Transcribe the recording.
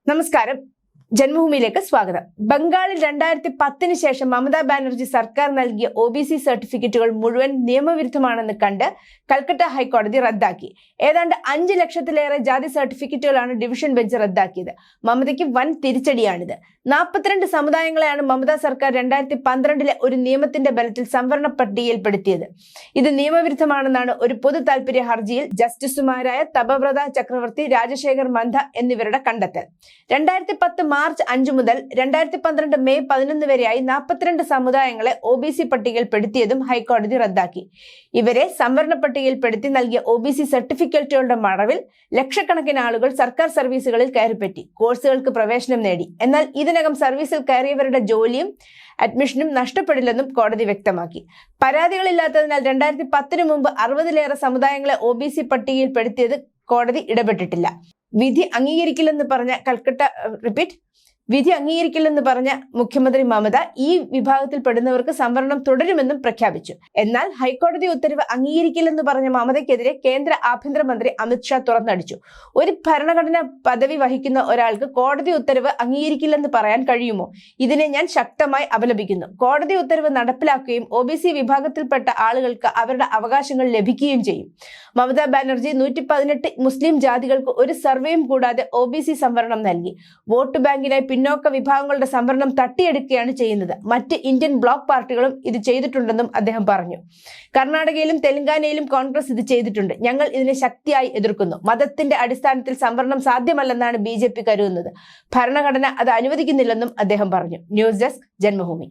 നമസ്കാരം. ജന്മഭൂമിയിലേക്ക് സ്വാഗതം. ബംഗാളിൽ 2010 ശേഷം മമതാ ബാനർജി സർക്കാർ നൽകിയ OBC സർട്ടിഫിക്കറ്റുകൾ മുഴുവൻ നിയമവിരുദ്ധമാണെന്ന് കണ്ട് കൽക്കട്ട ഹൈക്കോടതി റദ്ദാക്കി. ഏതാണ്ട് 5 ലക്ഷത്തിലേറെ ജാതി സർട്ടിഫിക്കറ്റുകളാണ് ഡിവിഷൻ ബെഞ്ച് റദ്ദാക്കിയത്. മമതയ്ക്ക് വൻ തിരിച്ചടിയാണിത്. 42 സമുദായങ്ങളെയാണ് മമതാ സർക്കാർ 2012 ഒരു നിയമത്തിന്റെ ബലത്തിൽ സംവരണ പട്ടികയിൽപ്പെടുത്തിയത്. ഇത് നിയമവിരുദ്ധമാണെന്നാണ് ഒരു പൊതു താൽപര്യ ഹർജിയിൽ ജസ്റ്റിസുമാരായ തപവ്രത ചക്രവർത്തി, രാജശേഖർ മന്ധ എന്നിവരുടെ കണ്ടെത്തൽ. 2010 മാർച്ച് 5 മുതൽ 2012 മെയ് 11 വരെയായി 42 സമുദായങ്ങളെ OBC പട്ടികയിൽപ്പെടുത്തിയതും ഹൈക്കോടതി റദ്ദാക്കി. ഇവരെ സംവരണ പട്ടികയിൽപ്പെടുത്തി നൽകിയ OBC സർട്ടിഫിക്കറ്റുകളുടെ മറവിൽ ലക്ഷക്കണക്കിന് ആളുകൾ സർക്കാർ സർവീസുകളിൽ കയറിപ്പറ്റി കോഴ്സുകൾക്ക് പ്രവേശനം നേടി. എന്നാൽ ഇതിനകം സർവീസിൽ കയറിയവരുടെ ജോലിയും അഡ്മിഷനും നഷ്ടപ്പെടില്ലെന്നും കോടതി വ്യക്തമാക്കി. പരാതികളില്ലാത്തതിനാൽ 2010 മുമ്പ് 60-ലേറെ സമുദായങ്ങളെ OBC പട്ടികയിൽപ്പെടുത്തിയത് കോടതി ഇടപെട്ടിട്ടില്ല. വിധി അംഗീകരിക്കില്ലെന്ന് പറഞ്ഞ മുഖ്യമന്ത്രി മമത ഈ വിഭാഗത്തിൽ പെടുന്നവർക്ക് സംവരണം തുടരുമെന്നും പ്രഖ്യാപിച്ചു. എന്നാൽ ഹൈക്കോടതി ഉത്തരവ് അംഗീകരിക്കില്ലെന്ന് പറഞ്ഞ മമതയ്ക്കെതിരെ കേന്ദ്ര ആഭ്യന്തരമന്ത്രി അമിത്ഷാ തുറന്നടിച്ചു. ഒരു ഭരണഘടനാ പദവി വഹിക്കുന്ന ഒരാൾക്ക് കോടതി ഉത്തരവ് അംഗീകരിക്കില്ലെന്ന് പറയാൻ കഴിയുമോ? ഇതിനെ ഞാൻ ശക്തമായി അപലപിക്കുന്നു. കോടതി ഉത്തരവ് നടപ്പിലാക്കുകയും OBC വിഭാഗത്തിൽപ്പെട്ട ആളുകൾക്ക് അവരുടെ അവകാശങ്ങൾ ലഭിക്കുകയും ചെയ്യും. മമതാ ബാനർജി 118 മുസ്ലിം ജാതികൾക്ക് ഒരു സർവേയും കൂടാതെ OBC സംവരണം നൽകി. വോട്ട് ബാങ്കിനായി പിന്നോക്ക വിഭാഗങ്ങളുടെ സംവരണം തട്ടിയെടുക്കുകയാണ് ചെയ്യുന്നത്. മറ്റ് ഇന്ത്യൻ ബ്ലോക്ക് പാർട്ടികളും ഇത് ചെയ്തിട്ടുണ്ടെന്നും അദ്ദേഹം പറഞ്ഞു. കർണാടകയിലും തെലങ്കാനയിലും കോൺഗ്രസ് ഇത് ചെയ്തിട്ടുണ്ട്. ഞങ്ങൾ ഇതിനെ ശക്തിയായി എതിർക്കുന്നു. മതത്തിന്റെ അടിസ്ഥാനത്തിൽ സംവരണം സാധ്യമല്ലെന്നാണ് BJP കരുതുന്നത്. ഭരണഘടന അത് അനുവദിക്കുന്നില്ലെന്നും അദ്ദേഹം പറഞ്ഞു. News desk, Janmabhumi.